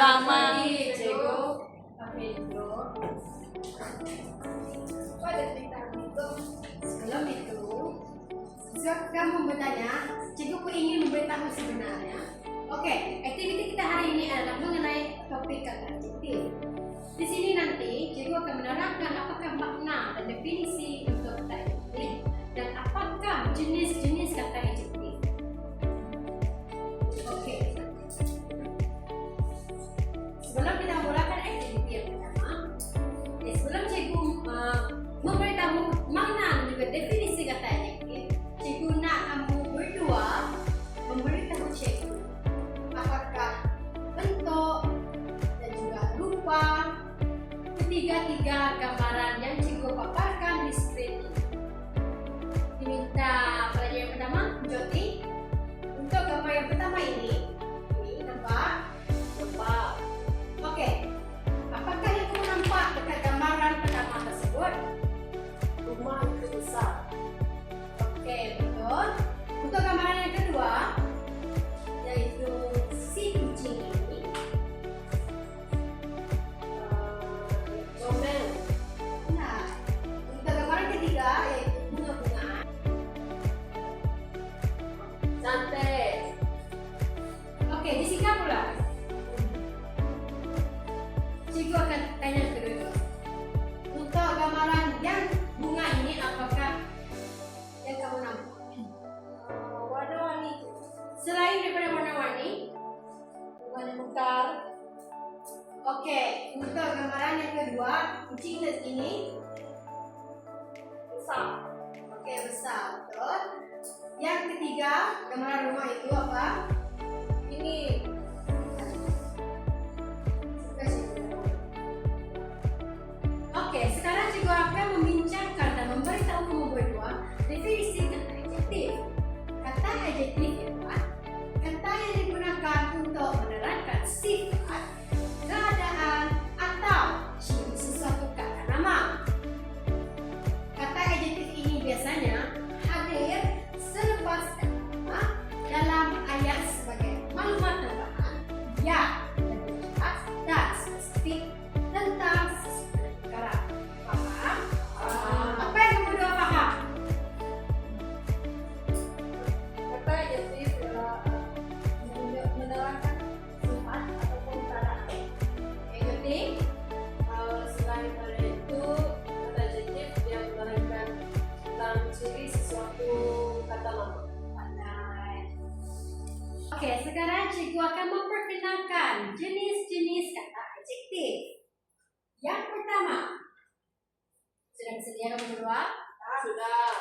Selamat Diego Pedro. Pada cerita itu, sebelum itu, kamu bertanya, cikgu ingin memberitahu sebenarnya. Oke, aktiviti kita hari ini adalah mengenai topik kata adjektif. Di sini nanti cikgu akan menerangkan apakah makna dan definisi untuk kata adjektif dan apakah jenis-jenis kata adjektif. Oke. Sebelum kita mulakan aktiviti yang pertama, sebelum cikgu memberitahu makna dan juga definisi kata adjektif, cikgu nak kamu berdua memberitahu cikgu apakah bentuk dan juga rupa ketiga-tiga gambaran yang cikgu paparkan di screen ini. Diminta pelajar yang pertama, Joti, untuk gambar yang pertama ini nampak? Nampak. Oke, apakah yang kamu nampak dekat gambaran pertama tersebut? Rumah itu besar. Oke, betul. Untuk gambaran yang kedua, yaitu si kucing ini, comel. Nah, untuk gambaran ketiga, yaitu bunga-bungaan, cantik. Oke, disingkat pula. Cikgu akan tanya kedua. Untuk gambaran yang bunga ini, apakah yang kamu nampak? Warna-warni. Selain daripada warna-warni, warna mekar. Oke, untuk gambaran yang kedua, kucing ini besar. Oke, besar, betul. Yang ketiga, gambaran rumah itu apa? Ini. Oke, sekarang cikgu akan membincangkan dan memberitahu kamu berdua definisi kata adjektif. Kata adjektif adalah kata yang digunakan untuk menerangkan sifat, keadaan, atau ciri sesuatu kata nama. Kata adjektif ini biasanya hadir selepas kata nama dalam ayat sebagai maklumat tambahan yang lebih jelas dan spesifik tentang sesuatu perkara. Paham? Apa yang kamu berdua paham? Kata adjektif adalah menerangkan sifat ataupun keadaan. Yang penting, selain dari itu, kata adjektif yang menerangkan tentang ciri sesuatu kata nama. Pandai. Oke, sekarang cikgu akan memperkenalkan jenis-jenis kata adjektif. Yang pertama, sudah bersedia kamu berdua? Sudah.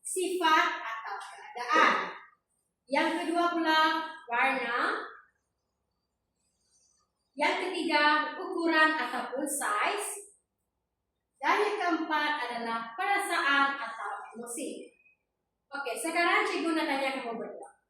Sifat atau keadaan. Yang kedua pula warna. Yang ketiga ukuran ataupun size. Dan yang keempat adalah perasaan atau emosi. Oke, sekarang cikgu nak tanya kamu berdua.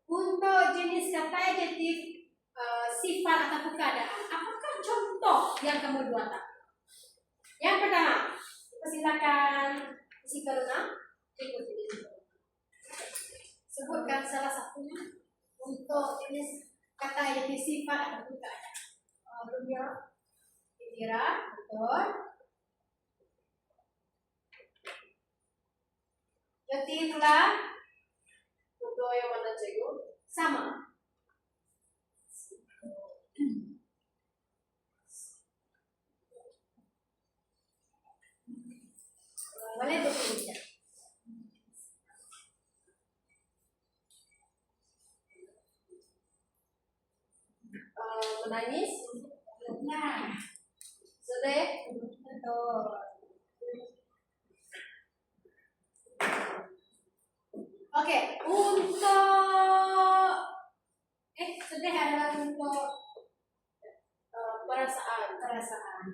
Untuk jenis kata adjektif sifat atau keadaan, apakah contoh yang kamu dua tahu? Yang pertama, silakan si Karuna, cikgu pilih. Sebutkan salah satunya untuk jenis kata adjektif sifat atau keadaan. Indira, betul. Joti pula. Untuk yang mana cikgu? Sama. Boleh berpindah. Menangis? Nah. Sedih? Betul. Oke, untuk sedih adalah untuk perasaan.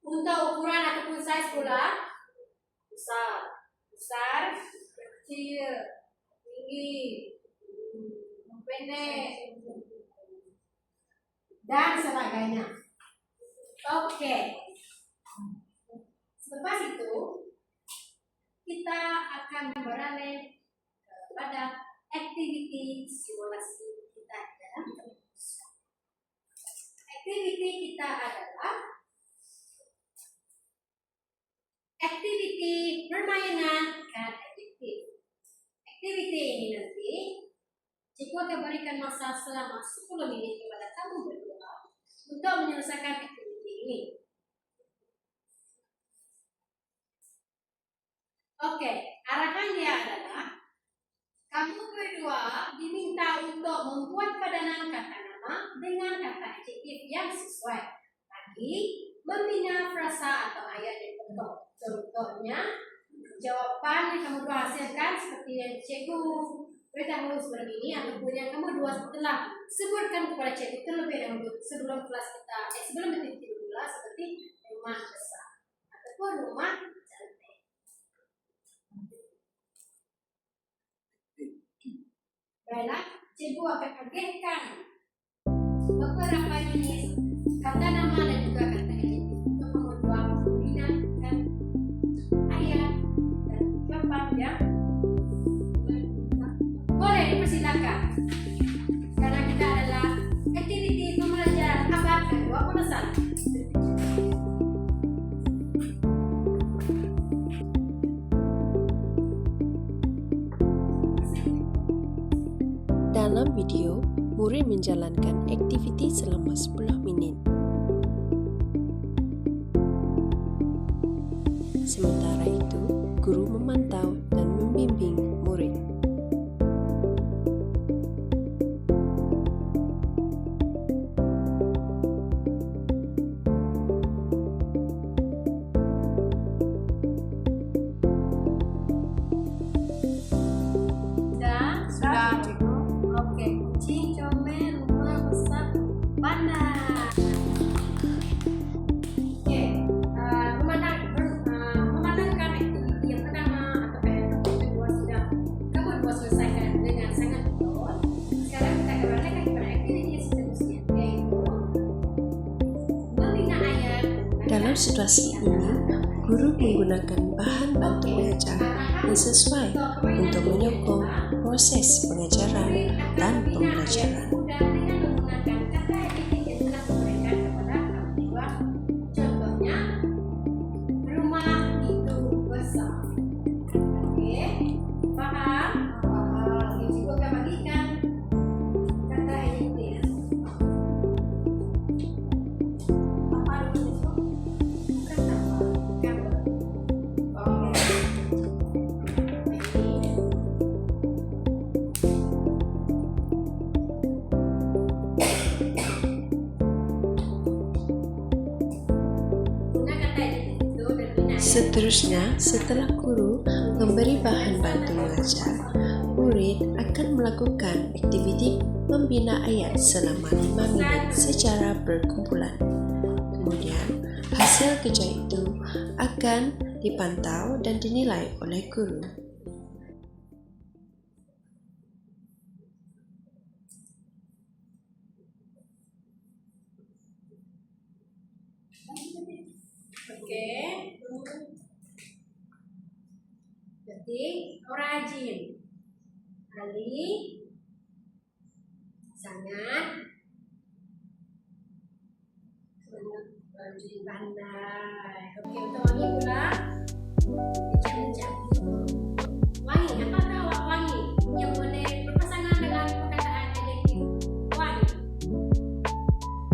Untuk ukuran ataupun size pula, besar, kecil, tinggi, pendek, dan sebagainya. Oke. Lepas itu kita akan beralih kepada aktiviti simulasi kita dalam keputusan. Aktiviti kita adalah aktiviti permainan kad adjektif. Aktiviti ini nanti cikgu akan berikan masa selama 10 menit kepada kamu berdua untuk menyelesaikan aktiviti ini. Oke, arahannya adalah kamu berdua diminta untuk membuat padanan kata nama dengan kata adjektif yang sesuai. Lagi, membina frasa atau ayat yang bentuk. Contohnya, jawaban yang kamu dua hasilkan seperti yang cikgu beritahu sebelum ini, ataupun yang kamu dua telah sebutkan kepada cikgu terlebih dahulu sebelum kelas kita, sebelum aktiviti pula, seperti rumah besar ataupun rumah cantik. Baiklah, cikgu akan agihkan beberapa jenis kata nama dan juga kata adjektif untuk kamu dua membinakan ayat dan jawaban yang boleh dipersilakan. Sekarang kita adalah aktiviti pembelajaran abad ke-21. Dalam video, murid menjalankan aktiviti selama 10 menit. Sementara itu, guru memantau dan membimbing murid. Sudah, cikgu. Oke, kucing, comel, rumah besar, bandar. Oke, memandangkan aktiviti yang pertama atau yang kedua sudah kamu dua selesaikan dengan sangat betul. Sekarang kita akan beralihkan kepada aktiviti yang seterusnya, yaitu membina ayat. Dalam situasi ini, guru menggunakan bahan bantu mengajar yang sesuai untuk menyokong proses pengajaran dan pembelajaran. Dengan menggunakan kata adjektif yang telah diberikan kepada kamu dua. Contohnya, rumah itu besar. Oke, paham? Oke, cikgu akan bagikan kata adjektif. Apa itu? Bukan apa, gambar. Oke. Seterusnya, setelah guru memberi bahan bantu mengajar, murid akan melakukan aktiviti membina ayat selama 5 menit secara berkumpulan. Kemudian, hasil kerja itu akan dipantau dan dinilai oleh guru. Oke. Jadi, rajin. Ali sangat rajin, pandai. Oke, untuk wangi pula. Bincang-bincang. Wangi, apakah wangi yang boleh berpasangan dengan perkataan adjektif wangi?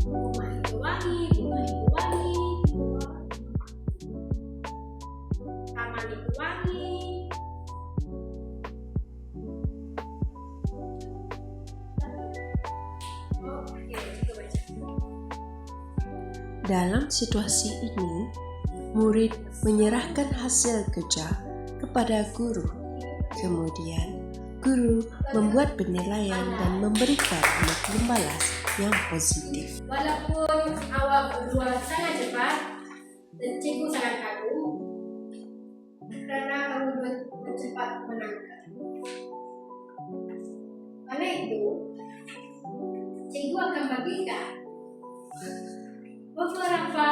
Rumah itu wangi, bunga itu wangi, taman itu wangi. Oke, kita baca. Dalam situasi ini, murid menyerahkan hasil kerja kepada guru. Kemudian, guru membuat penilaian dan memberikan maklumat balas yang positif. Walaupun awal berdua sangat cepat dan cikgu sangat kagum karena kamu dua cepat menangkap. Karena itu, cikgu akan bagikan beberapa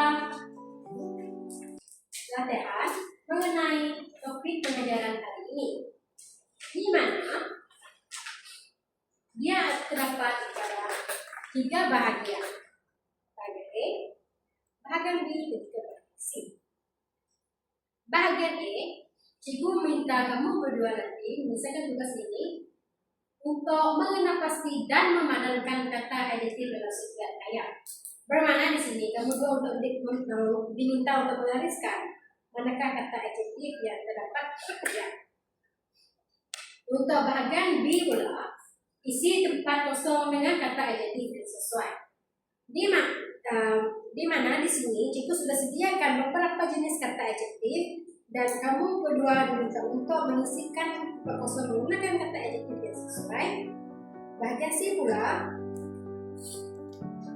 latihan bahagian B dan juga bahagian C. Bahagian E, cikgu minta kamu berdua nanti menyelesaikan tugas ini untuk mengenal pasti dan memadankan kata adjektif dalam setiap ayat. Bermakna di sini kamu dua untuk diminta untuk menggariskan manakah kata adjektif yang terdapat pada ayat. Untuk bahagian B pula, isi tempat kosong dengan kata adjektif yang sesuai. Di mana di sini cikgu sudah sediakan beberapa jenis kata adjektif dan kamu berdua diminta untuk mengisikan tempat kosong menggunakan kata adjektif yang sesuai. Bahagian C pula,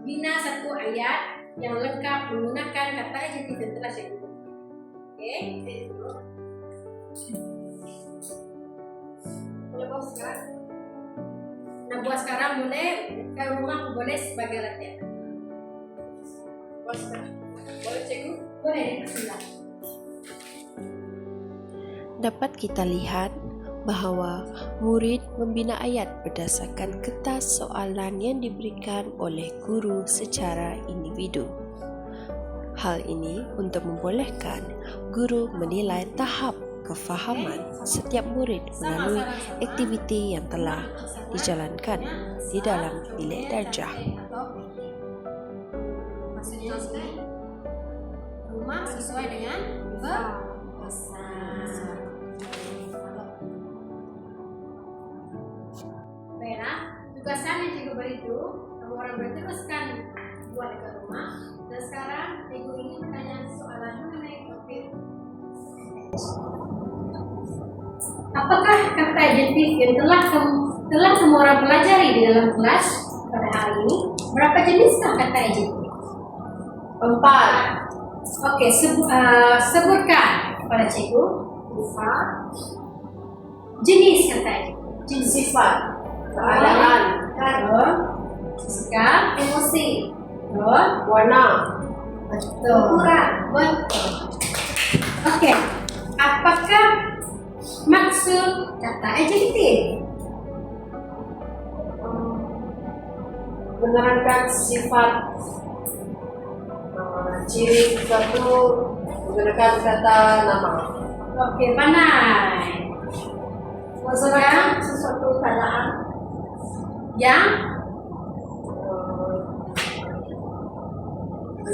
bina satu ayat yang lengkap menggunakan kata adjektif yang telah saya gunakan. Oke, boleh buat sekarang. Nah, buat sekarang boleh ke rumah boleh sebagai latihan. Buat sekarang. Boleh cikgu? Boleh, silakan. Dapat kita lihat bahawa murid membina ayat berdasarkan kertas soalan yang diberikan oleh guru secara individu. Hal ini untuk membolehkan guru menilai tahap kefahaman setiap murid melalui aktiviti yang telah dijalankan di dalam bilik darjah. Maksudnya rumah sesuai dengan pesan. Baiklah, tugasan yang cikgu beri itu kamu orang berteruskan buat dekat rumah. Dan sekarang cikgu ingin bertanya soalan mengenai topik. Apakah kata adjektif yang telah semua orang pelajari di dalam kelas pada hari ini? Berapa jeniskah kata adjektif? 4. Oke, sebutkan kepada cikgu jenis kata adjektif. Jenis sifat, keadaan, Sikap, emosi, warna, betul. ukuran, betul. Oke, apakah maksud kata adjektif? Menerangkan sifat, ciri sesuatu menggunakan kata nama. Oke, pandai. Menerangkan sesuatu keadaan Yang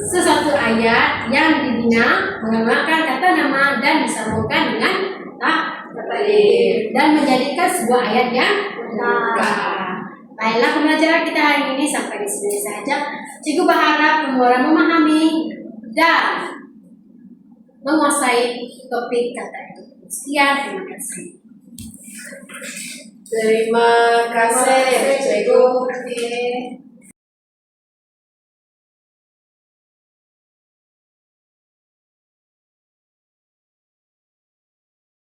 sesuatu ayat yang dibina menggunakan kata nama dan disambungkan dengan kata adjektif dan menjadikan sebuah ayat yang lengkap. Baiklah, pembelajaran kita hari ini sampai di sini saja. Cikgu berharap kamu orang memahami dan menguasai topik kata adjektif. Sekian, terima kasih. Terima kasih, cikgu. Oke.